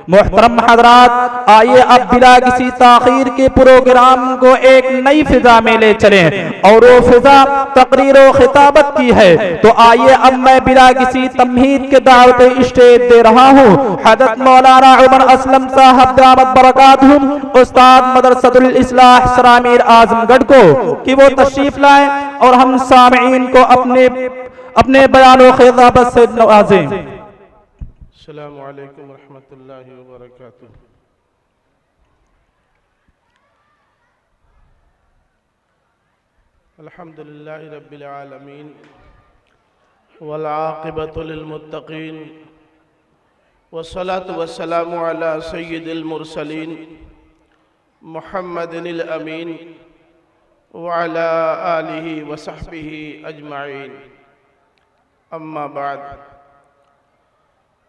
محترم حضرات، آئیے اب بلا کسی تاخیر کے پروگرام کو ایک نئی فضا میں لے چلیں، اور وہ فضا تقریر و خطابت کی ہے۔ تو آئیے اب میں بلا کسی تمہید کے دعوت اسٹیج دے رہا ہوں حضرت مولانا عمر اسلم صاحب دامت برکاتہم، استاد مدرسۃ الاصلاح سرامیر اعظم گڑھ کو، کہ وہ تشریف لائیں اور ہم سامعین کو اپنے بیان و خطابت سے نوازیں۔ السلام علیکم ورحمۃ اللہ وبرکاتہ۔ الحمدللہ رب العالمین والعاقبۃ للمتقین والصلاة والسلام علی سید المرسلین محمد الامین وعلی آلہ وصحبہ اجمعین، اما بعد،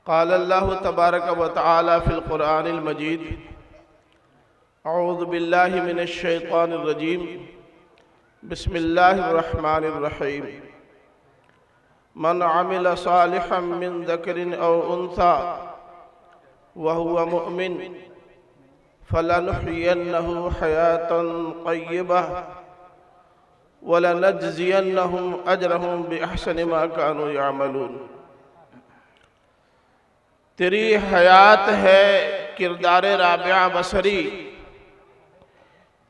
قال اللہ تبارک و تعالی فی القرآن المجید، اعوذ باللہ من الشیطان الرجیم، بسم اللہ الرحمن الرحیم، من عمل صالحا من ذکر او انثى وهو مؤمن فلنحيينه حياة طيبة وَلَنَجْزِيَنَّهُمْ أَجْرَهُمْ بِأَحْسَنِ مَا كَانُوا يَعْمَلُونَ۔ تیری حیات ہے کردار رابعہ بصری،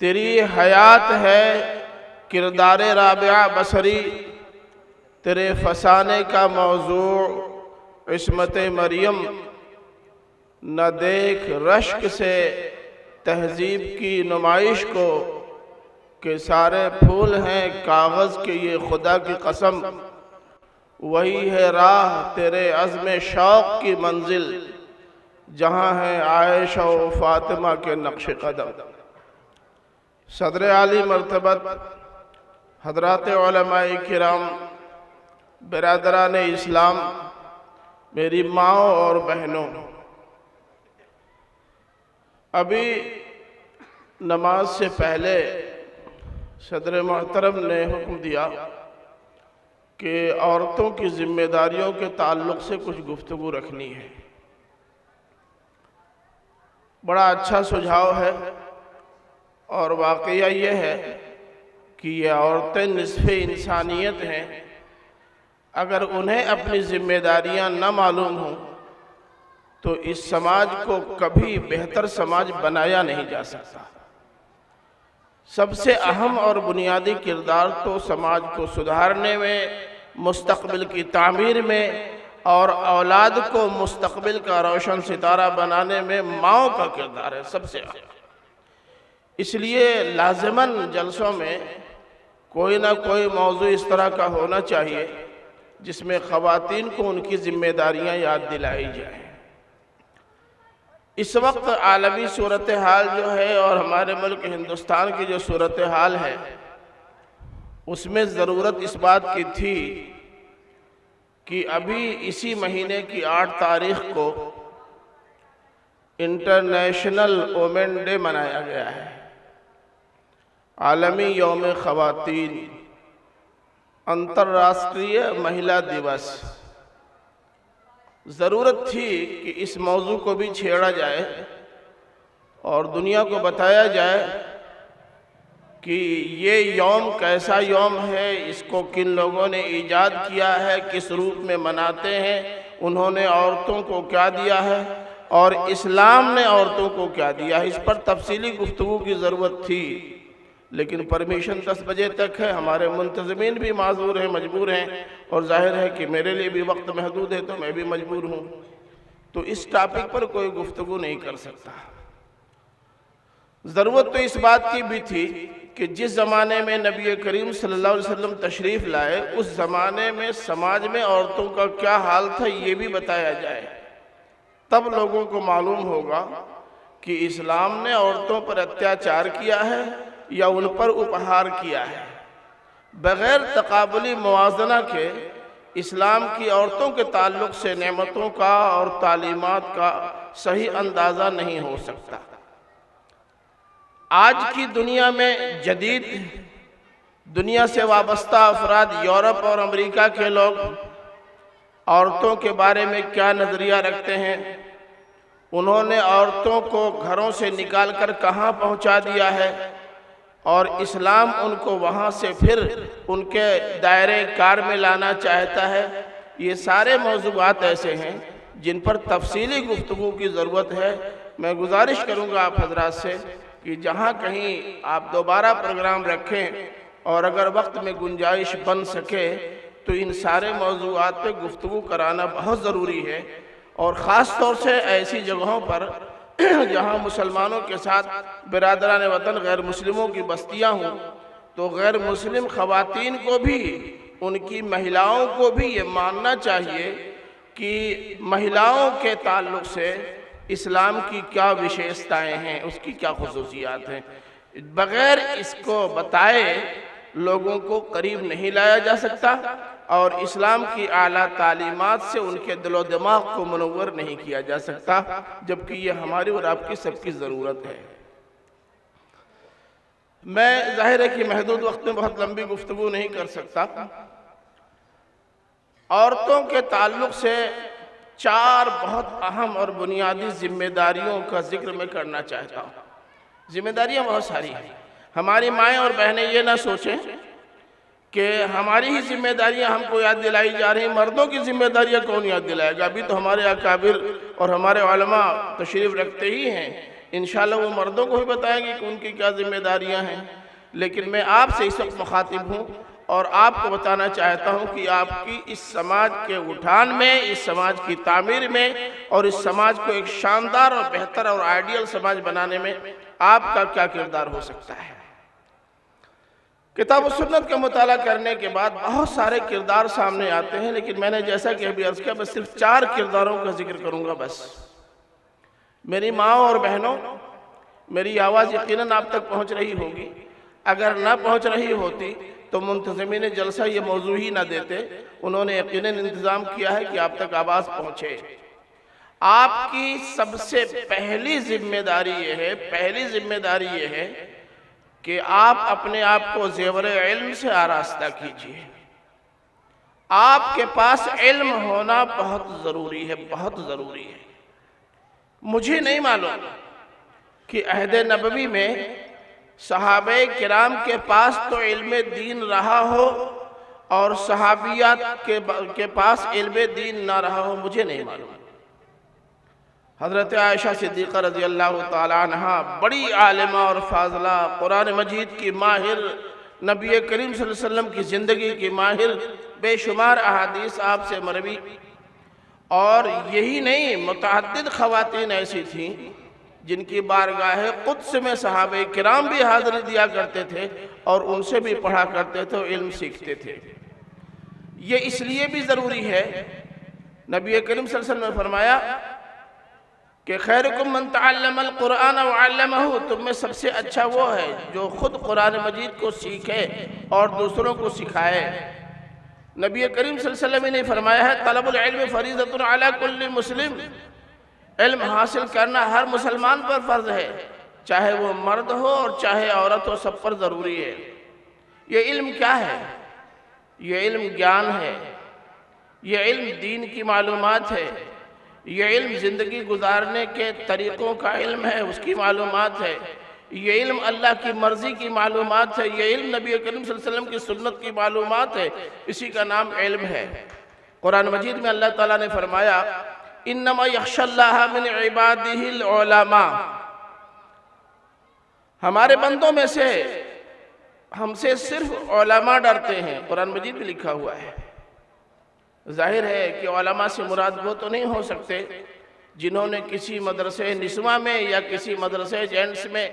تیری حیات ہے کردار رابعہ بصری، تیرے فسانے کا موضوع عصمت مریم، نہ دیکھ رشک سے تہذیب کی نمائش کو، کہ سارے پھول ہیں کاغذ کے یہ خدا کی قسم، وہی ہے راہ تیرے عزم شوق کی منزل، جہاں ہے عائشہ و فاطمہ کے نقش قدم۔ صدر عالی مرتبت حضرات علماء کرام، برادران اسلام، میری ماں اور بہنوں، ابھی نماز سے پہلے صدر محترم نے حکم دیا کہ عورتوں کی ذمہ داریوں کے تعلق سے کچھ گفتگو رکھنی ہے۔ بڑا اچھا سجھاؤ ہے، اور واقعہ یہ ہے کہ یہ عورتیں نصف انسانیت ہیں، اگر انہیں اپنی ذمہ داریاں نہ معلوم ہوں تو اس سماج کو کبھی بہتر سماج بنایا نہیں جا سکتا۔ سب سے اہم اور بنیادی کردار تو سماج کو سدھارنے میں، مستقبل کی تعمیر میں، اور اولاد کو مستقبل کا روشن ستارہ بنانے میں ماؤں کا کردار ہے سب سے اہم۔ اس لیے لازماً جلسوں میں کوئی نہ کوئی موضوع اس طرح کا ہونا چاہیے جس میں خواتین کو ان کی ذمہ داریاں یاد دلائی جائیں۔ اس وقت عالمی صورتحال جو ہے اور ہمارے ملک ہندوستان کی جو صورتحال ہے، اس میں ضرورت اس بات کی تھی کہ ابھی اسی مہینے کی 8 تاریخ کو انٹرنیشنل وومن ڈے منایا گیا ہے، عالمی یوم خواتین، انترراشٹریہ مہیلا دیوس۔ ضرورت تھی کہ اس موضوع کو بھی چھیڑا جائے اور دنیا کو بتایا جائے کہ یہ یوم کیسا یوم ہے، اس کو کن لوگوں نے ایجاد کیا ہے، کس روپ میں مناتے ہیں، انہوں نے عورتوں کو کیا دیا ہے اور اسلام نے عورتوں کو کیا دیا ہے۔ اس پر تفصیلی گفتگو کی ضرورت تھی، لیکن پرمیشن 10 بجے تک ہے، ہمارے منتظمین بھی معذور ہیں، مجبور ہیں، اور ظاہر ہے کہ میرے لیے بھی وقت محدود ہے تو میں بھی مجبور ہوں، تو اس ٹاپک پر کوئی گفتگو نہیں کر سکتا۔ ضرورت تو اس بات کی بھی تھی کہ جس زمانے میں نبی کریم صلی اللہ علیہ وسلم تشریف لائے، اس زمانے میں سماج میں عورتوں کا کیا حال تھا یہ بھی بتایا جائے، تب لوگوں کو معلوم ہوگا کہ اسلام نے عورتوں پر اتیاچار کیا ہے یا ان پر اپہار کیا ہے۔ بغیر تقابلی موازنہ کے اسلام کی عورتوں کے تعلق سے نعمتوں کا اور تعلیمات کا صحیح اندازہ نہیں ہو سکتا۔ آج کی دنیا میں جدید دنیا سے وابستہ افراد، یورپ اور امریکہ کے لوگ عورتوں کے بارے میں کیا نظریہ رکھتے ہیں، انہوں نے عورتوں کو گھروں سے نکال کر کہاں پہنچا دیا ہے، اور اسلام ان کو وہاں سے پھر ان کے دائرے کار میں لانا چاہتا ہے۔ یہ سارے موضوعات ایسے ہیں جن پر تفصیلی گفتگو کی ضرورت ہے۔ میں گزارش کروں گا آپ حضرات سے کہ جہاں کہیں آپ دوبارہ پروگرام رکھیں اور اگر وقت میں گنجائش بن سکے تو ان سارے موضوعات پہ گفتگو کرانا بہت ضروری ہے، اور خاص طور سے ایسی جگہوں پر جہاں مسلمانوں کے ساتھ برادران وطن غیر مسلموں کی بستیاں ہوں، تو غیر مسلم خواتین کو بھی، ان کی مہیلاؤں کو بھی یہ ماننا چاہیے کہ مہیلاؤں کے تعلق سے اسلام کی کیا وشیشتائیں ہیں، اس کی کیا خصوصیات ہیں۔ بغیر اس کو بتائے لوگوں کو قریب نہیں لایا جا سکتا، اور اسلام کی اعلیٰ تعلیمات سے ان کے دل و دماغ کو منور نہیں کیا جا سکتا، جبکہ یہ ہماری اور آپ کی سب کی ضرورت ہے۔ میں ظاہر ہے کہ محدود وقت میں بہت لمبی گفتگو نہیں کر سکتا۔ عورتوں کے تعلق سے 4 بہت اہم اور بنیادی ذمہ داریوں کا ذکر میں کرنا چاہتا ہوں۔ ذمہ داریاں بہت ساری ہیں۔ ہماری مائیں اور بہنیں یہ نہ سوچیں کہ ہماری ہی ذمہ داریاں ہم کو یاد دلائی جا رہی ہیں، مردوں کی ذمہ داریاں کون یاد دلائے گا؟ ابھی تو ہمارے اکابر اور ہمارے علماء تشریف رکھتے ہی ہیں، انشاءاللہ وہ مردوں کو بھی بتائیں گے کہ ان کی کیا ذمہ داریاں ہیں۔ لیکن میں آپ سے اس وقت مخاطب ہوں اور آپ کو بتانا چاہتا ہوں کہ آپ کی اس سماج کے اٹھان میں، اس سماج کی تعمیر میں، اور اس سماج کو ایک شاندار اور بہتر اور آئیڈیل سماج بنانے میں آپ کا کیا کردار ہو سکتا ہے۔ کتاب و سنت کا مطالعہ کرنے کے بعد بہت سارے کردار سامنے آتے ہیں، لیکن میں نے جیسا کہ ابھی عرض کیا، بس صرف 4 کرداروں کا ذکر کروں گا بس۔ میری ماں اور بہنوں، میری آواز یقیناً آپ تک پہنچ رہی ہوگی۔ اگر نہ پہنچ رہی ہوتی تو منتظمین جلسہ یہ موضوع ہی نہ دیتے۔ انہوں نے یقیناً انتظام کیا ہے کہ آپ تک آواز پہنچے۔ آپ کی سب سے پہلی ذمہ داری یہ ہے کہ آپ اپنے آپ کو زیور علم سے آراستہ کیجئے۔ آپ کے پاس علم ہونا بہت ضروری ہے، بہت ضروری ہے۔ مجھے نہیں معلوم کہ عہد نبوی میں صحابہ کرام کے پاس تو علم دین رہا ہو اور صحابیات کے پاس علم دین نہ رہا ہو، مجھے نہیں معلوم۔ حضرت عائشہ صدیقہ رضی اللہ تعالی عنہ بڑی عالمہ اور فاضلہ، قرآن مجید کی ماہر، نبی کریم صلی اللہ علیہ وسلم کی زندگی کی ماہر، بے شمار احادیث آپ سے مروی، اور یہی نہیں، متعدد خواتین ایسی تھیں جن کی بارگاہ قدس میں صحابہ کرام بھی حاضری دیا کرتے تھے اور ان سے بھی پڑھا کرتے تھے اور علم سیکھتے تھے۔ یہ اس لیے بھی ضروری ہے، نبی کریم صلی اللہ علیہ وسلم نے فرمایا کہ خیرکم من تعلم القرآن وعلمہ، تم میں سب سے اچھا وہ ہے جو خود قرآن مجید کو سیکھے اور دوسروں کو سکھائے۔ نبی کریم صلی اللہ علیہ وسلم نے فرمایا ہے طلب العلم فریضۃ علی کل مسلم، علم حاصل کرنا ہر مسلمان پر فرض ہے، چاہے وہ مرد ہو اور چاہے عورت ہو، سب پر ضروری ہے۔ یہ علم کیا ہے؟ یہ علم گیان ہے، یہ علم دین کی معلومات ہے، یہ علم زندگی گزارنے کے طریقوں کا علم ہے، اس کی معلومات ہے، یہ علم اللہ کی مرضی کی معلومات ہے، یہ علم نبی کریم صلی اللہ علیہ وسلم کی سنت کی معلومات ہے، اسی کا نام علم ہے۔ قرآن مجید میں اللہ تعالیٰ نے فرمایا انما یخشی اللہ من عبادہ العلماء، ہمارے بندوں میں سے ہم سے صرف علماء ڈرتے ہیں۔ قرآن مجید میں لکھا ہوا ہے۔ ظاہر ہے کہ علماء سے مراد وہ تو نہیں ہو سکتے جنہوں نے کسی مدرسے نسواں میں یا کسی مدرسے جینٹس میں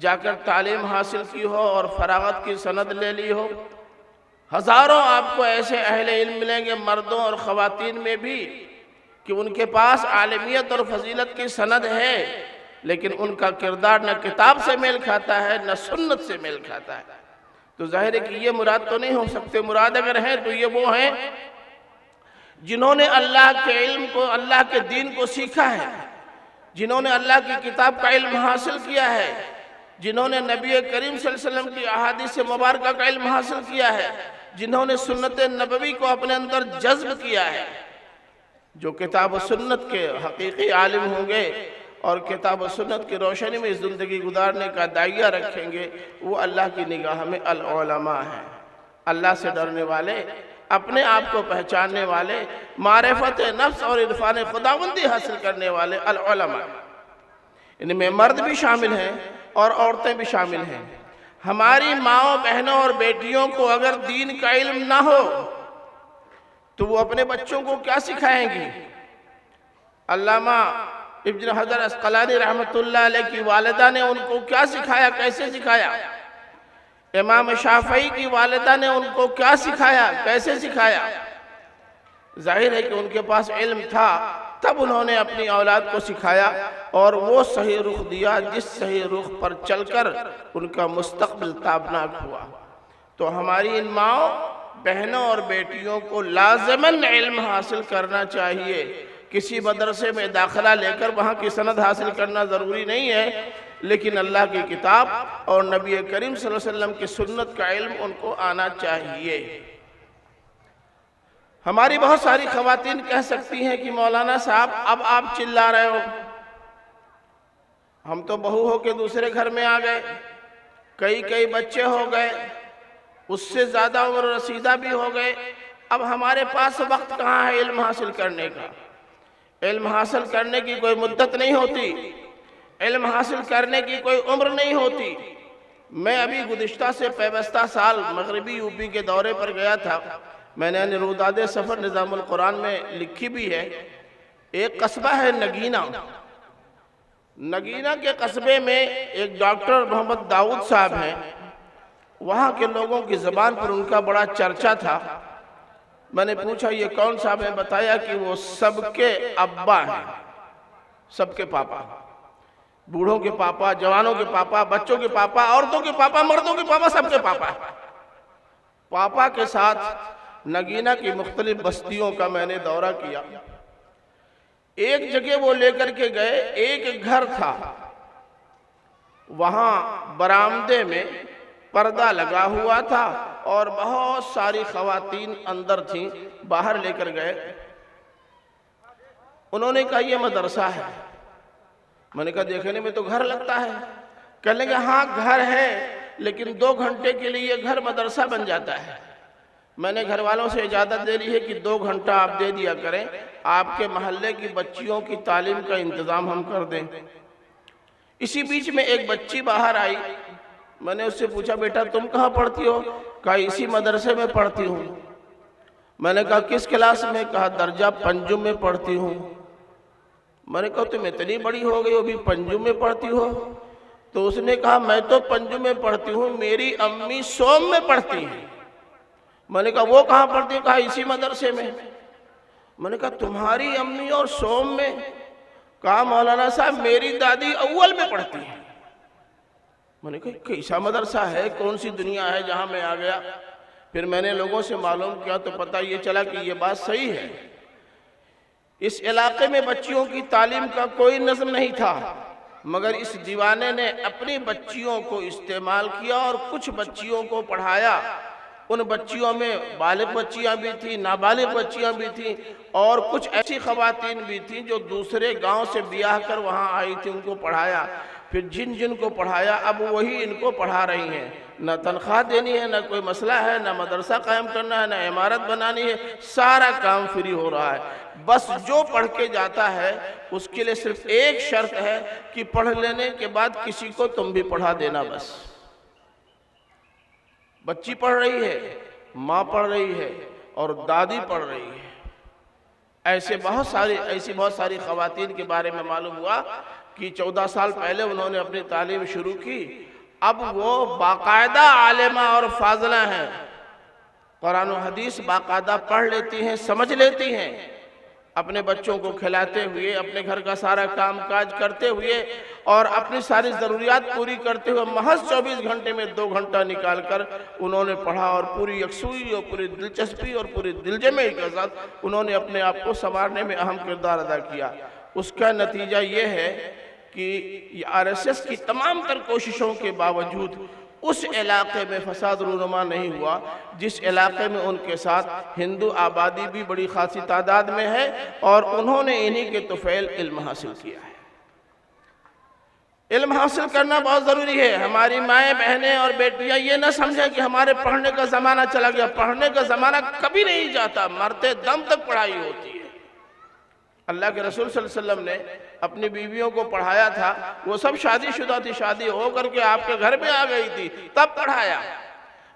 جا کر تعلیم حاصل کی ہو اور فراغت کی سند لے لی ہو۔ ہزاروں آپ کو ایسے اہل علم ملیں گے مردوں اور خواتین میں بھی کہ ان کے پاس عالمیت اور فضیلت کی سند ہے، لیکن ان کا کردار نہ کتاب سے میل کھاتا ہے نہ سنت سے میل کھاتا ہے۔ تو ظاہر ہے کہ یہ مراد تو نہیں ہو سکتے۔ مراد اگر ہیں تو یہ وہ ہیں جنہوں نے اللہ کے علم کو، اللہ کے دین کو سیکھا ہے، جنہوں نے اللہ کی کتاب کا علم حاصل کیا ہے، جنہوں نے نبی کریم صلی اللہ علیہ وسلم کی احادیث مبارکہ کا علم حاصل کیا ہے، جنہوں نے سنت نبوی کو اپنے اندر جذب کیا ہے، جو کتاب و سنت کے حقیقی عالم ہوں گے اور کتاب و سنت کی روشنی میں زندگی گزارنے کا داعیہ رکھیں گے، وہ اللہ کی نگاہ میں العلماء ہیں، اللہ سے ڈرنے والے، اپنے آپ کو پہچاننے والے، معرفت نفس اور عرفان خداوندی حاصل کرنے والے العلماء۔ ان میں مرد بھی شامل ہیں اور عورتیں بھی شامل ہیں۔ ہماری ماؤں، بہنوں اور بیٹیوں کو اگر دین کا علم نہ ہو تو وہ اپنے بچوں کو کیا سکھائیں گی؟ علامہ ابن حجر عسقلانی رحمۃ اللہ علیہ کی والدہ نے ان کو کیا سکھایا، کیسے سکھایا؟ امام شافعی کی والدہ نے ان کو کیا سکھایا، کیسے سکھایا؟ ظاہر ہے کہ ان کے پاس علم تھا، تب انہوں نے اپنی اولاد کو سکھایا اور وہ صحیح رخ دیا جس صحیح رخ پر چل کر ان کا مستقبل تابناک ہوا۔ تو ہماری ان ماؤں، بہنوں اور بیٹیوں کو لازماً علم حاصل کرنا چاہیے۔ کسی مدرسے میں داخلہ لے کر وہاں کی سند حاصل کرنا ضروری نہیں ہے، لیکن اللہ کی کتاب اور نبی کریم صلی اللہ علیہ وسلم کی سنت کا علم ان کو آنا چاہیے۔ ہماری بہت ساری خواتین کہہ سکتی ہیں کہ مولانا صاحب اب آپ چلا رہے ہو، ہم تو بہو ہو کے دوسرے گھر میں آ گئے، کئی بچے ہو گئے، اس سے زیادہ عمر رسیدہ بھی ہو گئے، اب ہمارے پاس وقت کہاں ہے علم حاصل کرنے کا؟ علم حاصل کرنے کی کوئی مدت نہیں ہوتی، علم حاصل کرنے کی کوئی عمر نہیں ہوتی۔ میں ابھی گزشتہ سے پیوستہ سال مغربی یوپی کے دورے پر گیا تھا، میں نے روداد سفر نظام القرآن میں لکھی بھی ہے۔ ایک قصبہ ہے نگینہ، نگینہ کے قصبے میں ایک ڈاکٹر محمد داؤد صاحب ہیں، وہاں کے لوگوں کی زبان پر ان کا بڑا چرچا تھا۔ میں نے پوچھا یہ کون صاحب ہیں؟ بتایا کہ وہ سب کے ابا ہیں، سب کے پاپا، بوڑھوں کے پاپا، جوانوں کے پاپا، بچوں کے پاپا، عورتوں کے پاپا، مردوں کے پاپا، سب کے پاپا۔ پاپا کے ساتھ نگینہ کی مختلف بستیوں کا میں نے دورہ کیا۔ ایک جگہ وہ لے کر کے گئے، ایک گھر تھا، وہاں برآمدے میں پردہ لگا ہوا تھا اور بہت ساری خواتین اندر تھیں، باہر لے کر گئے۔ انہوں نے کہا یہ مدرسہ ہے۔ میں نے کہا دیکھنے میں تو گھر لگتا ہے۔ کہنے لگے ہاں گھر ہے، لیکن 2 گھنٹے کے لیے یہ گھر مدرسہ بن جاتا ہے۔ میں نے گھر والوں سے اجازت دے لی ہے کہ 2 گھنٹہ آپ دے دیا کریں، آپ کے محلے کی بچیوں کی تعلیم کا انتظام ہم کر دیں۔ اسی بیچ میں ایک بچی باہر آئی، میں نے اس سے پوچھا بیٹا تم کہاں پڑھتی ہو؟ کہا اسی مدرسے میں پڑھتی ہوں۔ میں نے کہا کس کلاس میں؟ کہا درجہ 5 میں پڑھتی ہوں۔ میں نے کہا تم اتنی بڑی ہو گئی ہو ابھی 5 میں پڑھتی ہو؟ تو اس نے کہا میں تو 5 میں پڑھتی ہوں، میری امی سوم میں پڑھتی ہیں۔ میں نے کہا وہ کہاں پڑھتی ہیں؟ کہا اسی مدرسے میں۔ میں نے کہا تمہاری امی اور سوم میں؟ کہا مولانا صاحب میری دادی اول میں پڑھتی ہیں۔ میں نے کہا کیسا مدرسہ ہے، کون سی دنیا ہے جہاں میں آ گیا؟ پھر میں نے لوگوں سے معلوم کیا تو پتہ یہ چلا کہ یہ بات صحیح ہے۔ اس علاقے میں بچیوں کی تعلیم کا کوئی نظم نہیں تھا، مگر اس دیوانے نے اپنی بچیوں کو استعمال کیا اور کچھ بچیوں کو پڑھایا۔ ان بچیوں میں بالغ بچیاں بھی تھیں، نابالغ بچیاں بھی تھیں، اور کچھ ایسی خواتین بھی تھیں جو دوسرے گاؤں سے بیاہ کر وہاں آئی تھیں، ان کو پڑھایا۔ پھر جن کو پڑھایا اب وہی ان کو پڑھا رہی ہیں۔ نہ تنخواہ دینی ہے، نہ کوئی مسئلہ ہے، نہ مدرسہ قائم کرنا ہے، نہ عمارت بنانی ہے، سارا کام فری ہو رہا ہے۔ بس جو پڑھ کے جاتا ہے اس کے لیے صرف ایک شرط ہے کہ پڑھ لینے کے بعد کسی کو تم بھی پڑھا دینا۔ بس بچی پڑھ رہی ہے، ماں پڑھ رہی ہے اور دادی پڑھ رہی ہے۔ ایسی بہت ساری خواتین کے بارے میں معلوم ہوا کہ 14 سال پہلے انہوں نے اپنی تعلیم شروع کی، اب وہ باقاعدہ عالمہ اور فاضلہ ہیں، قرآن و حدیث باقاعدہ پڑھ لیتی ہیں، سمجھ لیتی ہیں، اپنے بچوں کو کھلاتے ہوئے، اپنے گھر کا سارا کام کاج کرتے ہوئے اور اپنی ساری ضروریات پوری کرتے ہوئے محض 24 گھنٹے میں 2 گھنٹہ نکال کر انہوں نے پڑھا اور پوری یکسوئی اور پوری دلچسپی اور پوری دلجمعی کے ساتھ انہوں نے اپنے آپ کو سنوارنے میں اہم کردار ادا کیا۔ اس کا نتیجہ یہ ہے کہ RSS کی تمام تر کوششوں کے باوجود اس علاقے میں فساد رونما نہیں ہوا جس علاقے میں ان کے ساتھ ہندو آبادی بھی بڑی خاصی تعداد میں ہے، اور انہوں نے انہی کے طفیل علم حاصل کیا ہے۔ علم حاصل کرنا بہت ضروری ہے۔ ہماری مائیں بہنیں اور بیٹیاں یہ نہ سمجھیں کہ ہمارے پڑھنے کا زمانہ چلا گیا۔ پڑھنے کا زمانہ کبھی نہیں جاتا، مرتے دم تک پڑھائی ہوتی ہے۔ اللہ کے رسول صلی اللہ علیہ وسلم نے اپنی بیویوں کو پڑھایا تھا، وہ سب شادی شدہ تھی، شادی ہو کر کے آپ کے گھر میں آ گئی تھی تب پڑھایا۔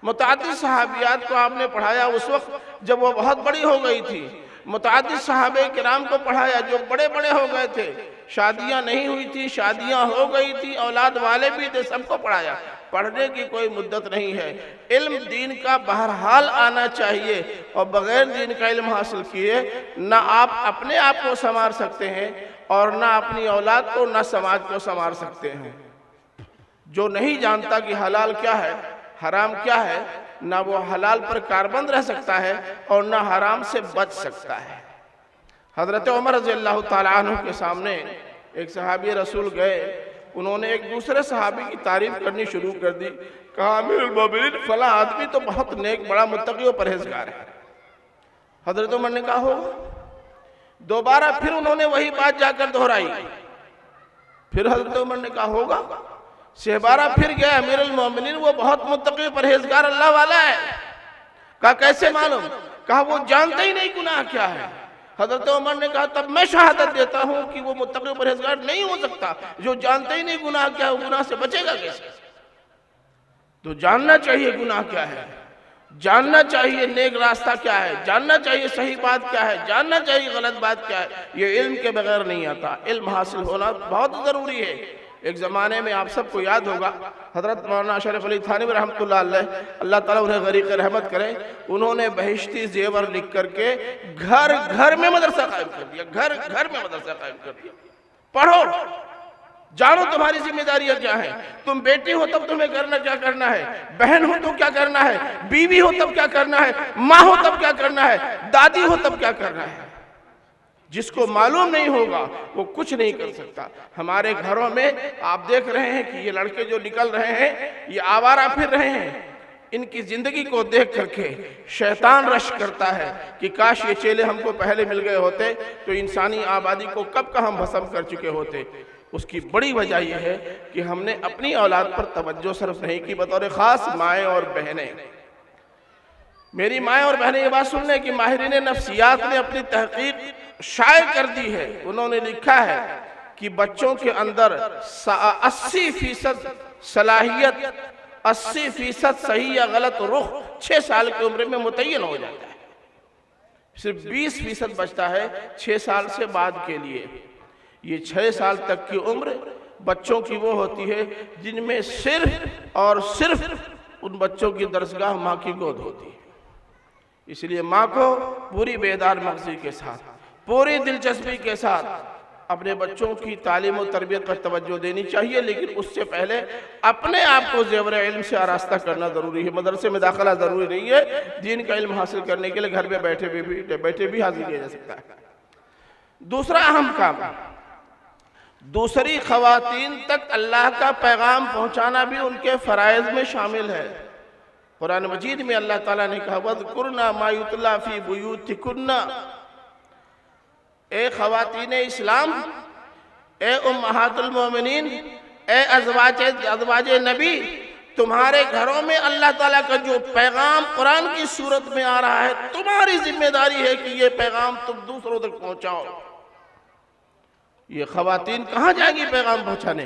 متعدد صحابیات کو آپ نے پڑھایا اس وقت جب وہ بہت بڑی ہو گئی تھی۔ متعدد صحابہ کرام کو پڑھایا جو بڑے بڑے ہو گئے تھے، شادیاں نہیں ہوئی تھی، شادیاں ہو گئی تھی، اولاد والے بھی تھے، سب کو پڑھایا۔ پڑھنے کی کوئی مدت نہیں ہے۔ علم دین کا بہرحال آنا چاہیے، اور بغیر دین کا علم حاصل کیے نہ آپ اپنے آپ کو سنوار سکتے ہیں اور نہ اپنی اولاد کو، نہ سماج کو سنوار سکتے ہیں۔ جو نہیں جانتا کہ حلال کیا ہے، حرام کیا ہے، نہ وہ حلال پر کاربند رہ سکتا ہے اور نہ حرام سے بچ سکتا ہے۔ حضرت عمر رضی اللہ تعالیٰ عنہ کے سامنے ایک صحابی رسول گئے، انہوں نے ایک دوسرے صحابی کی تعریف کرنی شروع کر دی، کہا امیر المومنین فلاں آدمی تو بہت نیک، بڑا متقی و پرہیزگار ہے۔ حضرت عمر نے کہا ہوگا۔ دوبارہ پھر انہوں نے وہی بات جا کر دہرائی، پھر حضرت عمر نے کہا ہوگا۔ بارہ پھر گیا امیر المومنین وہ بہت متقی و پرہیزگار اللہ والا ہے۔ کہا کیسے معلوم؟ کہا وہ جانتا ہی نہیں گناہ کیا ہے۔ حضرت عمر نے کہا تب میں شہادت دیتا ہوں کہ وہ متقی و پرہیزگار نہیں ہو سکتا جو جانتا ہی نہیں گناہ کیا ہے، وہ گناہ سے بچے گا کیسے؟ تو جاننا چاہیے گناہ کیا ہے، جاننا چاہیے نیک راستہ کیا ہے، جاننا چاہیے صحیح بات کیا ہے، جاننا چاہیے غلط بات کیا ہے۔ یہ علم کے بغیر نہیں آتا، علم حاصل ہونا بہت ضروری ہے۔ ایک زمانے میں آپ سب کو یاد ہوگا حضرت مولانا اشرف علی تھانوی رحمۃ اللہ علیہ، اللہ تعالیٰ انہیں غریق رحمت کرے، انہوں نے بہشتی زیور لکھ کر کے گھر گھر میں مدرسہ قائم کر دیا، گھر گھر میں مدرسہ قائم کر دیا۔ پڑھو، جانو تمہاری ذمہ داریاں کیا ہیں، تم بیٹی ہو تب تمہیں کرنا کیا کرنا ہے، بہن ہو تو کیا کرنا ہے، بیوی ہو تب کیا کرنا ہے، ماں ہو تب کیا کرنا ہے، دادی ہو تب کیا کرنا ہے۔ جس کو معلوم نہیں ہوگا وہ کچھ نہیں کر سکتا۔ ہمارے گھروں میں آپ دیکھ رہے ہیں کہ یہ لڑکے جو نکل رہے ہیں یہ آوارہ پھر رہے ہیں، ان کی زندگی کو دیکھ کر کے شیطان رش کرتا ہے کہ کاش یہ چیلے ہم کو پہلے مل گئے ہوتے تو انسانی آبادی کو کب کا ہم بھسم کر چکے ہوتے۔ اس کی بڑی وجہ یہ ہے کہ ہم نے اپنی اولاد پر توجہ صرف نہیں کی، بطور خاص مائیں اور بہنیں۔ میری مائیں اور بہنیں یہ بات سن لیں کہ ماہرین نفسیات نے اپنی تحقیق شائع کر دی ہے، انہوں نے لکھا ہے کہ بچوں کے اندر 80% صلاحیت، 80% صحیح یا غلط رخ 6 سال کی عمر میں متعین ہو جاتا ہے، صرف 20% بچتا ہے 6 سال سے بعد کے لیے۔ یہ 6 سال تک کی عمر بچوں کی وہ ہوتی ہے جن میں صرف اور صرف ان بچوں کی درسگاہ ماں کی گود ہوتی ہے۔ اس لیے ماں کو پوری بیدار مغزی کے ساتھ، پوری دلچسپی کے ساتھ اپنے بچوں کی تعلیم و تربیت پر توجہ دینی چاہیے، لیکن اس سے پہلے اپنے آپ کو زیور علم سے آراستہ کرنا ضروری ہے۔ مدرسے میں داخلہ ضروری نہیں ہے، دین کا علم حاصل کرنے کے لیے گھر میں بیٹھے بھی حاصل کیا جا سکتا ہے۔ دوسرا اہم کام، دوسری خواتین تک اللہ کا پیغام پہنچانا بھی ان کے فرائض میں شامل ہے۔ قرآن مجید میں اللہ تعالیٰ نے کہا وَاذْكُرْنَا مَا يُتْلَى فِي بُيُوتِكُنَّ، اے خواتین اسلام، اے امہات المومنین، اے ازواج نبی، تمہارے گھروں میں اللہ تعالیٰ کا جو پیغام قرآن کی صورت میں آ رہا ہے، تمہاری ذمہ داری ہے کہ یہ پیغام تم دوسروں تک پہنچاؤ۔ یہ خواتین کہاں جائیں گی پیغام پہنچانے؟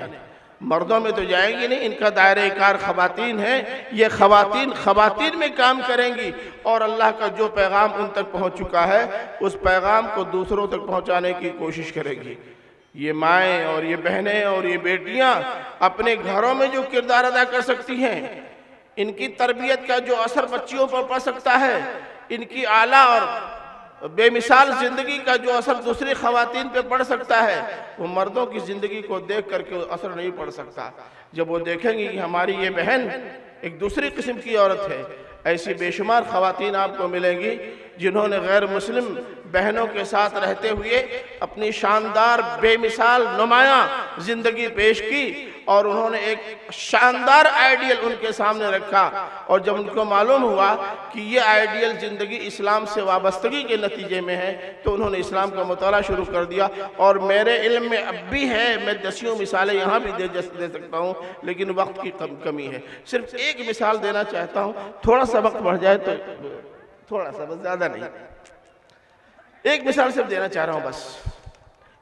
مردوں میں تو جائیں گی نہیں، ان کا دائرہ کار خواتین ہے، یہ خواتین میں کام کریں گی اور اللہ کا جو پیغام ان تک پہنچ چکا ہے اس پیغام کو دوسروں تک پہنچانے کی کوشش کرے گی۔ یہ مائیں اور یہ بہنیں اور یہ بیٹیاں اپنے گھروں میں جو کردار ادا کر سکتی ہیں، ان کی تربیت کا جو اثر بچیوں پر پڑ سکتا ہے، ان کی اعلیٰ اور بے مثال زندگی کا جو اثر دوسری خواتین پہ پڑ سکتا ہے، وہ مردوں کی زندگی کو دیکھ کر کے اثر نہیں پڑ سکتا۔ جب وہ دیکھیں گی کہ ہماری یہ بہن ایک دوسری قسم کی عورت ہے، ایسی بے شمار خواتین آپ کو ملیں گی جنہوں نے غیر مسلم بہنوں کے ساتھ رہتے ہوئے اپنی شاندار بے مثال نمایاں زندگی پیش کی اور انہوں نے ایک شاندار آئیڈیل ان کے سامنے رکھا، اور جب ان کو معلوم ہوا کہ یہ آئیڈیل زندگی اسلام سے وابستگی کے نتیجے میں ہے تو انہوں نے اسلام کا مطالعہ شروع کر دیا۔ اور میرے علم میں اب بھی ہے، میں دسیوں مثالیں یہاں بھی دے سکتا ہوں، لیکن وقت کی کمی ہے۔ صرف ایک مثال دینا چاہتا ہوں، تھوڑا سا وقت بڑھ جائے تو تھوڑا سا، بس زیادہ نہیں، ایک مثال صرف دینا چاہ رہا ہوں بس۔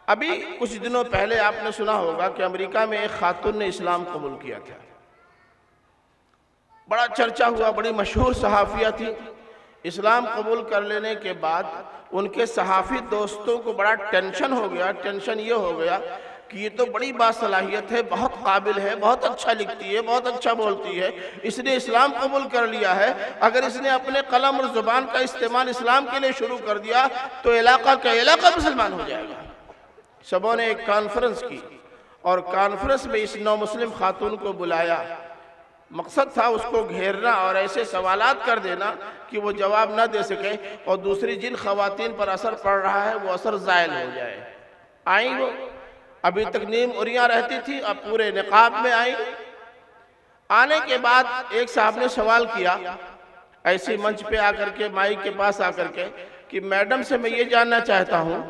ابھی کچھ دنوں پہلے آپ نے سنا ہوگا کہ امریکہ میں ایک خاتون نے اسلام قبول کیا تھا، بڑا چرچا ہوا، بڑی مشہور صحافیہ تھی۔ اسلام قبول کر لینے کے بعد ان کے صحافی دوستوں کو بڑا ٹینشن ہو گیا۔ ٹینشن یہ ہو گیا کہ یہ تو بڑی باصلاحیت ہے، بہت قابل ہے، بہت اچھا لکھتی ہے، بہت اچھا بولتی ہے، اس نے اسلام قبول کر لیا ہے، اگر اس نے اپنے قلم اور زبان کا استعمال اسلام کے لیے شروع کر دیا تو علاقہ کا علاقہ مسلمان ہو جائے گا۔ سبوں نے ایک کانفرنس کی، اور کانفرنس میں اس نو مسلم خاتون کو بلایا۔ مقصد تھا اس کو گھیرنا اور ایسے سوالات کر دینا کہ وہ جواب نہ دے سکے، اور دوسری جن خواتین پر اثر پڑ رہا ہے وہ اثر زائل ہو جائے۔ آئیں وہ، ابھی تک نیم اریاں رہتی تھی، اب پورے نقاب میں آئیں۔ آنے کے بعد ایک صاحب نے سوال کیا ایسی منچ پہ آ کر کے، مائک کے پاس آ کر کے، کہ میڈم سے میں یہ جاننا چاہتا ہوں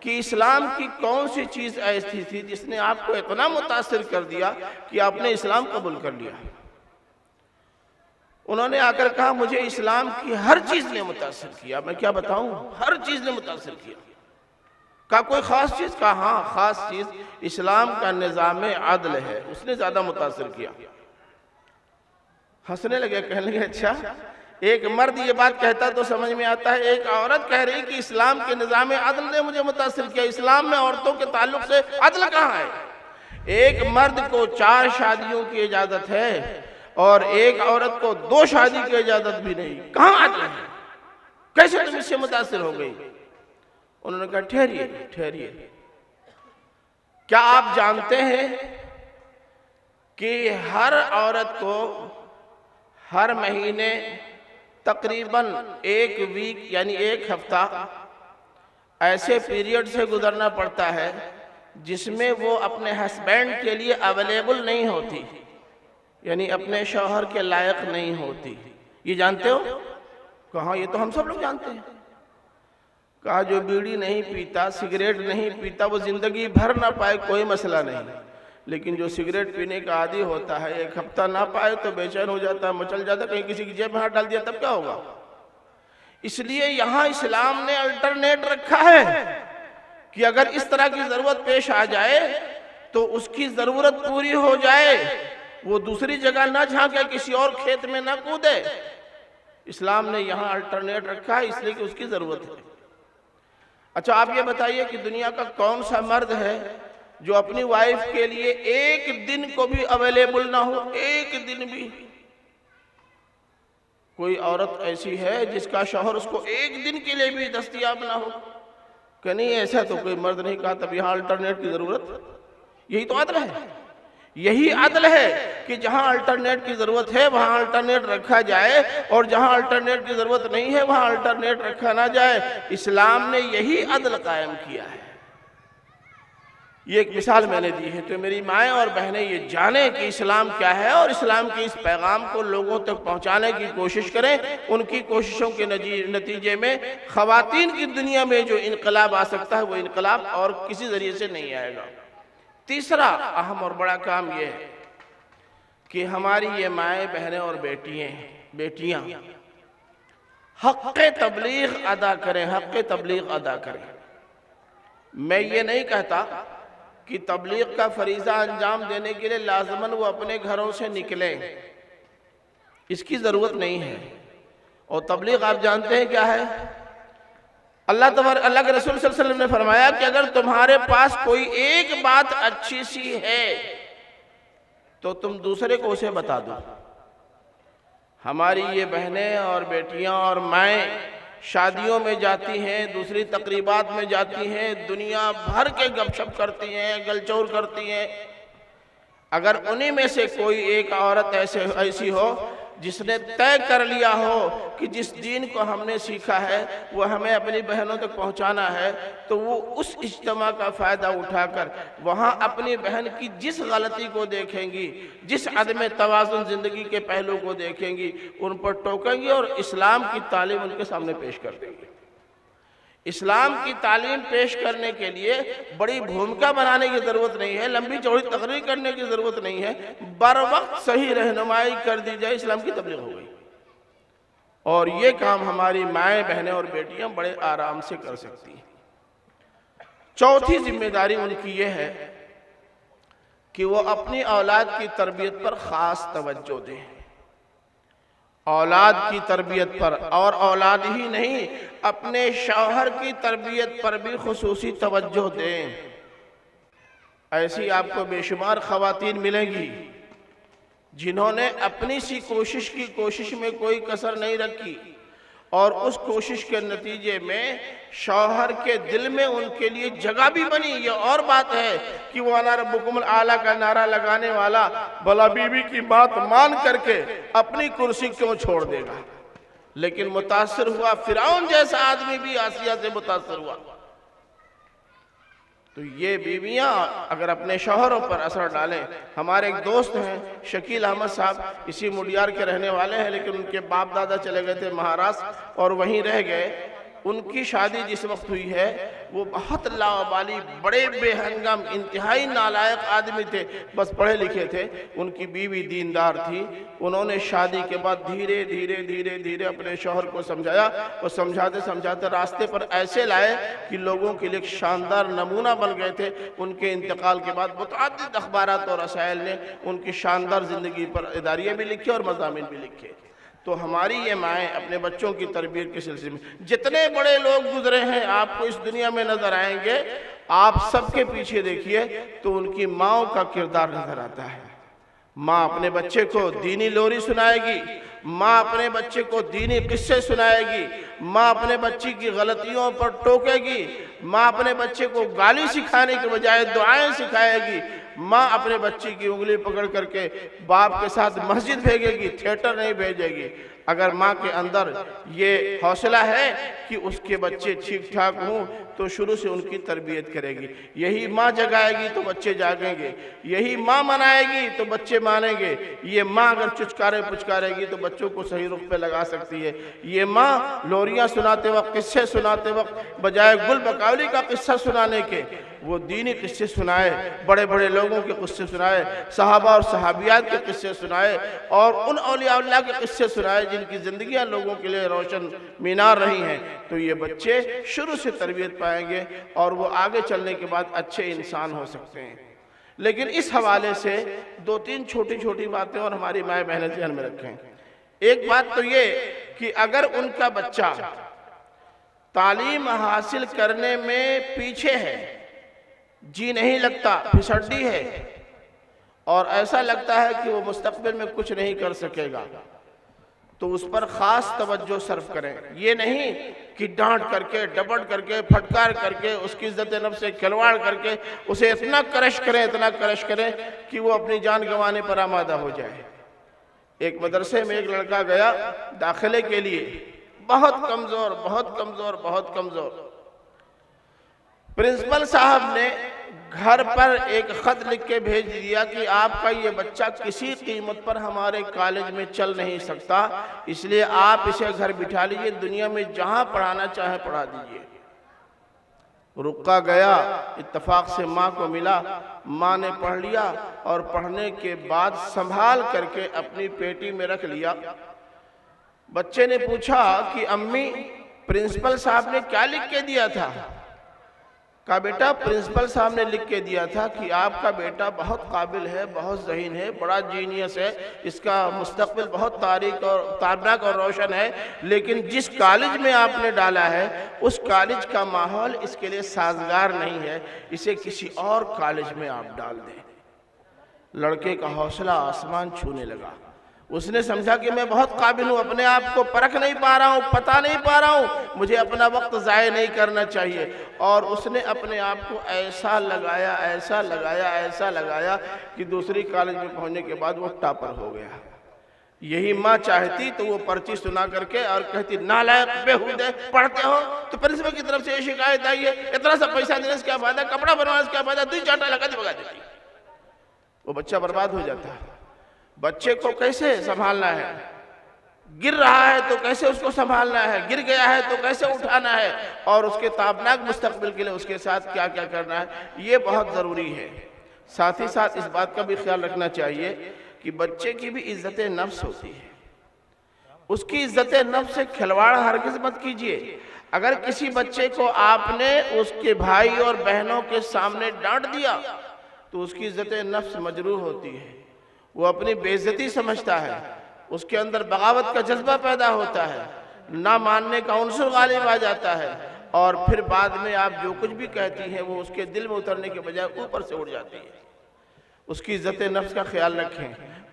کہ اسلام کی کون سی چیز ایسی تھی جس نے آپ کو اتنا متاثر کر دیا کہ آپ نے اسلام قبول کر لیا؟ انہوں نے آ کر کہا مجھے اسلام کی ہر چیز نے متاثر کیا۔ میں کیا بتاؤں، ہر چیز نے متاثر کیا۔ کہا کوئی خاص چیز؟ کہا ہاں خاص چیز اسلام کا نظام عدل ہے، اس نے زیادہ متاثر کیا۔ ہنسنے لگے، کہنے لگے اچھا، ایک مرد یہ بات کہتا تو سمجھ میں آتا ہے، ایک عورت کہہ رہی کہ اسلام کے نظام عدل نے مجھے متاثر کیا۔ اسلام میں عورتوں کے تعلق سے عدل کہاں ہے؟ ایک مرد کو 4 شادیوں کی اجازت ہے اور ایک عورت کو 2 شادی کی اجازت بھی نہیں، کہاں عدل ہے؟ کیسے تم اس سے متاثر ہو گئی؟ انہوں نے کہا ٹھہریے، کیا آپ جانتے ہیں کہ ہر عورت کو ہر مہینے تقریباً 1 ویک یعنی 1 ہفتہ ایسے پیریڈ سے گزرنا پڑتا ہے جس میں وہ اپنے ہسبینڈ کے لیے اویلیبل نہیں ہوتی، یعنی اپنے شوہر کے لائق نہیں ہوتی؟ یہ جانتے ہو؟ کہا یہ تو ہم سب لوگ جانتے ہیں۔ کہا جو بیڑی نہیں پیتا، سگریٹ نہیں پیتا، وہ زندگی بھر نہ پائے کوئی مسئلہ نہیں، لیکن جو سگریٹ پینے کا عادی ہوتا ہے 1 ہفتہ نہ پائے تو بے چین ہو جاتا ہے، مچل جاتا ہے، کہیں کسی کی جیب میں ہاتھ ڈال دیا تب کیا ہوگا؟ اس لیے یہاں اسلام نے الٹرنیٹ رکھا ہے کہ اگر اس طرح کی ضرورت پیش آ جائے تو اس کی ضرورت پوری ہو جائے، وہ دوسری جگہ نہ جھانکے، کسی اور کھیت میں نہ کودے۔ اسلام نے یہاں الٹرنیٹ رکھا ہے اس لیے کہ اس کی ضرورت ہے۔ اچھا آپ یہ بتائیے کہ دنیا کا کون سا مرد ہے جو اپنی وائف کے لیے 1 دن کو بھی اویلیبل نہ ہو؟ 1 دن بھی؟ کوئی عورت ایسی ہے جس کا شوہر اس کو 1 دن کے لیے بھی دستیاب نہ ہو؟ کہ نہیں ایسا تو کوئی مرد نہیں کہا، تب یہاں الٹرنیٹ کی ضرورت؟ یہی تو عدل ہے، یہی عدل ہے کہ جہاں الٹرنیٹ کی ضرورت ہے وہاں الٹرنیٹ رکھا جائے، اور جہاں الٹرنیٹ کی ضرورت نہیں ہے وہاں الٹرنیٹ رکھا نہ جائے۔ اسلام نے یہی عدل قائم کیا ہے۔ یہ ایک مثال میں نے دی ہے تو میری مائیں اور بہنیں یہ جانیں کہ اسلام کیا ہے، اور اسلام کے اس پیغام کو لوگوں تک پہنچانے کی کوشش کریں۔ ان کی کوششوں کے نتیجے میں خواتین کی دنیا میں جو انقلاب آ سکتا ہے وہ انقلاب اور کسی ذریعے سے نہیں آئے گا۔ تیسرا اہم اور بڑا کام یہ ہے کہ ہماری یہ مائیں بہنیں اور بیٹیاں حق تبلیغ ادا کریں، حق تبلیغ ادا کریں۔ میں یہ نہیں کہتا کہ تبلیغ کا فریضہ انجام دینے کے لیے لازماً وہ اپنے گھروں سے نکلیں، اس کی ضرورت نہیں ہے۔ اور تبلیغ آپ جانتے ہیں کیا ہے؟ اللہ کے رسول صلی اللہ علیہ وسلم نے فرمایا کہ اگر تمہارے پاس کوئی ایک بات اچھی سی ہے تو تم دوسرے کو اسے بتا دو۔ ہماری یہ بہنیں اور بیٹیاں اور مائیں شادیوں میں جاتی ہیں، دوسری تقریبات میں جاتی ہیں، دنیا بھر کے گپ شپ کرتی ہیں، گلچور کرتی ہیں۔ اگر انہی میں سے کوئی ایک عورت ایسی ہو جس نے طے کر لیا ہو کہ جس دین کو ہم نے سیکھا ہے وہ ہمیں اپنی بہنوں تک پہنچانا ہے، تو وہ اس اجتماع کا فائدہ اٹھا کر وہاں اپنی بہن کی جس غلطی کو دیکھیں گی، جس عدم توازن زندگی کے پہلو کو دیکھیں گی، ان پر ٹوکیں گی اور اسلام کی تعلیم ان کے سامنے پیش کر دیں گے۔ اسلام کی تعلیم پیش کرنے کے لیے بڑی بھومکا بنانے کی ضرورت نہیں ہے، لمبی چوڑی تقریر کرنے کی ضرورت نہیں ہے، بر وقت صحیح رہنمائی کر دی جائے، اسلام کی تبلیغ ہو گئی۔ اور یہ کام ہماری مائیں، بہنیں اور بیٹیاں بڑے آرام سے کر سکتی ہیں۔ چوتھی ذمہ داری ان کی یہ ہے کہ وہ اپنی اولاد کی تربیت پر خاص توجہ دیں، اولاد کی تربیت پر، اور اولاد ہی نہیں اپنے شوہر کی تربیت پر بھی خصوصی توجہ دیں۔ ایسی آپ کو بے شمار خواتین ملیں گی جنہوں نے اپنی سی کوشش میں کوئی کسر نہیں رکھی، اور اس کوشش کے نتیجے میں شوہر کے دل میں ان کے لیے جگہ بھی بنی۔ یہ اور بات ہے کہ وہ انا ربکم الاعلیٰ کا نعرہ لگانے والا بھلا بیوی کی بات مان کر کے اپنی کرسی کیوں چھوڑ دے گا، لیکن متاثر ہوا، فرعون جیسا آدمی بھی آسیہ سے متاثر ہوا۔ تو یہ بیویاں اگر اپنے شوہروں پر اثر ڈالیں، ہمارے ایک دوست ہیں شکیل احمد صاحب، اسی مڈیار کے رہنے والے ہیں، لیکن ان کے باپ دادا چلے گئے تھے مہاراشٹر اور وہیں رہ گئے۔ ان کی شادی جس وقت ہوئی ہے وہ بہت لاابالی، بڑے بے ہنگم، انتہائی نالائق آدمی تھے، بس پڑھے لکھے تھے۔ ان کی بیوی دیندار تھی۔ انہوں نے شادی کے بعد دھیرے دھیرے اپنے شوہر کو سمجھایا، اور سمجھاتے راستے پر ایسے لائے کہ لوگوں کے لیے ایک شاندار نمونہ بن گئے تھے۔ ان کے انتقال کے بعد متعدد اخبارات اور رسائل نے ان کی شاندار زندگی پر اداریے بھی لکھے اور مضامین بھی لکھے۔ تو ہماری یہ مائیں اپنے بچوں کی تربیت کے سلسلے میں جتنے بڑے لوگ گزرے ہیں آپ کو اس دنیا میں نظر آئیں گے، آپ سب کے پیچھے دیکھیے تو ان کی ماں کا کردار نظر آتا ہے۔ ماں اپنے بچے کو دینی لوری سنائے گی، ماں اپنے بچے کو دینی قصے سنائے گی، ماں اپنے بچی کی غلطیوں پر ٹوکے گی، ماں اپنے بچے کو گالی سکھانے کے بجائے دعائیں سکھائے گی، ماں اپنے بچی کی انگلی پکڑ کر کے باپ کے ساتھ مسجد بھیجے گی، تھیٹر نہیں بھیجے گی۔ اگر ماں کے اندر یہ حوصلہ ہے کہ اس کے بچے ٹھیک ٹھاک ہوں تو شروع سے ان کی تربیت کرے گی۔ یہی ماں جگائے گی تو بچے جاگیں گے، یہی ماں منائے گی تو بچے مانیں گے۔ یہ ماں اگر پچکارے گی تو بچوں کو صحیح رخ پہ لگا سکتی ہے۔ یہ ماں لوریاں سناتے وقت، قصے سناتے وقت بجائے گل بکاولی کا قصہ سنانے کے وہ دینی قصے سنائے، بڑے بڑے لوگوں کے قصے سنائے، صحابہ اور صحابیات کے قصے سنائے، اور ان اولیاء اللہ کے قصے سنائے جن کی زندگیاں لوگوں کے لیے روشن مینار رہی ہیں۔ تو یہ بچے شروع سے تربیت پائیں گے اور وہ آگے چلنے کے بعد اچھے انسان ہو سکتے ہیں۔ لیکن اس حوالے سے دو تین چھوٹی باتیں اور ہماری مائیں بہنیں ذہن میں رکھیں۔ ایک بات تو یہ کہ اگر ان کا بچہ تعلیم حاصل کرنے میں پیچھے ہے، جی نہیں لگتا، پھسڈی ہے، اور ایسا لگتا ہے کہ وہ مستقبل میں کچھ نہیں کر سکے گا، تو اس پر خاص توجہ صرف کریں۔ یہ نہیں کہ ڈانٹ کر کے، ڈپٹ کر کے، پھٹکار کر کے، اس کی عزت نفس سے کھلواڑ کر کے اسے اتنا کرش کریں کہ وہ اپنی جان گنوانے پر آمادہ ہو جائے۔ ایک مدرسے میں ایک لڑکا گیا داخلے کے لیے، بہت کمزور۔ پرنسپل صاحب نے گھر پر ایک خط لکھ کے بھیج دیا کہ آپ کا یہ بچہ کسی قیمت پر ہمارے کالج میں چل نہیں سکتا، اس لیے آپ اسے گھر بٹھا لیجئے، دنیا میں جہاں پڑھانا چاہے پڑھا دیجئے۔ رکا گیا، اتفاق سے ماں کو ملا، ماں نے پڑھ لیا، اور پڑھنے کے بعد سنبھال کر کے اپنی پیٹی میں رکھ لیا۔ بچے نے پوچھا کہ امی پرنسپل صاحب نے کیا لکھ کے دیا تھا؟ کہا بیٹا پرنسپل صاحب نے لکھ کے دیا تھا کہ آپ کا بیٹا بہت قابل ہے، بہت ذہین ہے، بڑا جینیس ہے، اس کا مستقبل بہت تابناک اور روشن ہے، لیکن جس کالج میں آپ نے ڈالا ہے اس کالج کا ماحول اس کے لیے سازگار نہیں ہے، اسے کسی اور کالج میں آپ ڈال دیں۔ لڑکے کا حوصلہ آسمان چھونے لگا۔ اس نے سمجھا کہ میں بہت قابل ہوں، اپنے آپ کو پرکھ نہیں پا رہا ہوں، پتہ نہیں پا رہا ہوں، مجھے اپنا وقت ضائع نہیں کرنا چاہیے، اور اس نے اپنے آپ کو ایسا لگایا کہ دوسری کالج میں پہنچنے کے بعد وہ ٹاپر ہو گیا۔ یہی ماں چاہتی تو وہ پرچی سنا کر کے اور کہتی نالائق بےہودے پڑھتے ہو تو پرنسپل کی طرف سے یہ شکایت آئی ہے، اتنا سا پیسہ دینے سے کیا فائدہ، کپڑا بنوانے سے کیا فائدہ، 2 چاٹا لگا دی بگا دیتی، وہ بچہ برباد ہو جاتا ہے۔ بچے کو کیسے سنبھالنا ہے، گر رہا ہے تو کیسے اس کو سنبھالنا ہے، گر گیا ہے تو کیسے اٹھانا ہے، اور اس کے تابناک مستقبل کے لیے اس کے ساتھ کیا کیا کرنا ہے، یہ بہت ضروری ہے۔ ساتھ ہی ساتھ اس بات کا بھی خیال رکھنا چاہیے کہ بچے کی بھی عزت نفس ہوتی ہے، اس کی عزت نفس سے کھلواڑ ہرگز مت کیجئے۔ اگر کسی بچے کو آپ نے اس کے بھائی اور بہنوں کے سامنے ڈانٹ دیا تو اس کی عزت نفس مجروح ہوتی ہے، وہ اپنی بے عزتی سمجھتا ہے، اس کے اندر بغاوت کا جذبہ پیدا ہوتا ہے، نہ ماننے کا عنصر غالب آ جاتا ہے، اور پھر بعد میں آپ جو کچھ بھی کہتی ہیں وہ اس کے دل میں اترنے کے بجائے اوپر سے اڑ جاتی ہے۔ اس کی عزت نفس کا خیال رکھیں،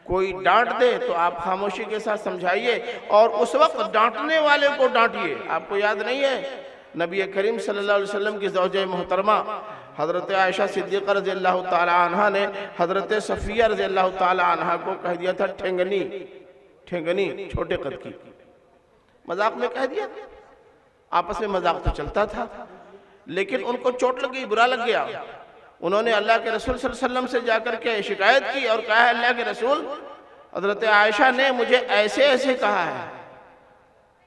کوئی ڈانٹ دے تو آپ خاموشی کے ساتھ سمجھائیے، اور اس وقت ڈانٹنے والے کو ڈانٹیے۔ آپ کو یاد نہیں ہے نبی کریم صلی اللہ علیہ وسلم کی زوجہ محترمہ حضرت عائشہ صدیقہ رضی اللہ تعالی عنہ نے حضرت صفیہ رضی اللہ تعالی عنہ کو کہہ دیا تھا ٹھنگنی چھوٹے قد کی، مذاق میں کہہ دیا، آپس میں مذاق تو چلتا تھا، لیکن ان کو چوٹ لگ گئی، برا لگ گیا۔ انہوں نے اللہ کے رسول صلی اللہ علیہ وسلم سے جا کر کے شکایت کی اور کہا ہے اللہ کے رسول حضرت عائشہ نے مجھے ایسے ایسے کہا ہے۔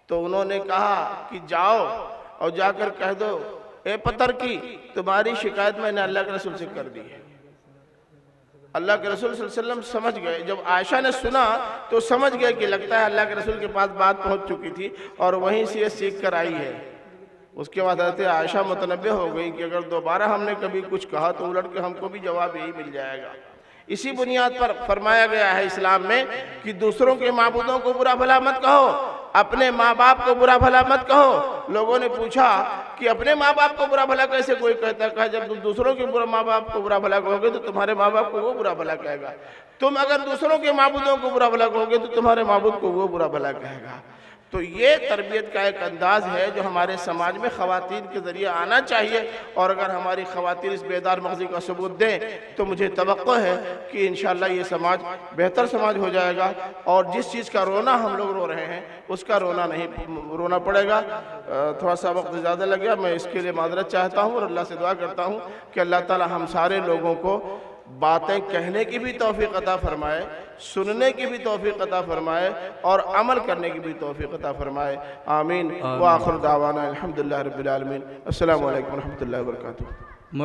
تو انہوں نے کہا کہ جاؤ اور جا کر کہہ دو اے پتر کی تمہاری شکایت میں نے اللہ کے رسول سے کر دی ہے۔ اللہ کے رسول صلی اللہ علیہ وسلم سمجھ گئے، جب عائشہ نے سنا تو سمجھ گئے کہ لگتا ہے اللہ کے رسول کے پاس بات پہنچ چکی تھی اور وہیں سے یہ سیکھ کر آئی ہے۔ اس کے بعد حضرت عائشہ متنبہ ہو گئی کہ اگر دوبارہ ہم نے کبھی کچھ کہا تو الٹ کے ہم کو بھی جواب یہی مل جائے گا۔ اسی بنیاد پر فرمایا گیا ہے اسلام میں کہ دوسروں کے معبودوں کو برا بھلا مت کہو، اپنے ماں باپ کو برا بھلا مت کہو۔ لوگوں نے پوچھا کہ اپنے ماں باپ کو برا بھلا کیسے کوئی کہتا ہے؟ کہا جب تم دوسروں کے ماں باپ کو برا بھلا کہو گے تو تمہارے ماں باپ کو وہ برا بھلا کہے گا، تم اگر دوسروں کے معبودوں کو برا بھلا کہو گے تو تمہارے معبود کو وہ برا بھلا کہے گا۔ تو یہ تربیت کا ایک انداز ہے جو ہمارے سماج میں خواتین کے ذریعے آنا چاہیے، اور اگر ہماری خواتین اس بیدار مغزی کا ثبوت دیں تو مجھے توقع ہے کہ انشاءاللہ یہ سماج بہتر سماج ہو جائے گا، اور جس چیز کا رونا ہم لوگ رو رہے ہیں اس کا رونا پڑے گا۔ تھوڑا سا وقت زیادہ لگ گیا، میں اس کے لیے معذرت چاہتا ہوں اور اللہ سے دعا کرتا ہوں کہ اللہ تعالی ہم سارے لوگوں کو باتیں کہنے کی بھی توفیق عطا فرمائے، سننے کی بھی توفیق عطا فرمائے، اور عمل کرنے کی بھی توفیق عطا فرمائے۔ آمین۔ وآخر دعوانا الحمدللہ رب العالمین۔ السلام علیکم ورحمۃ اللہ وبرکاتہ۔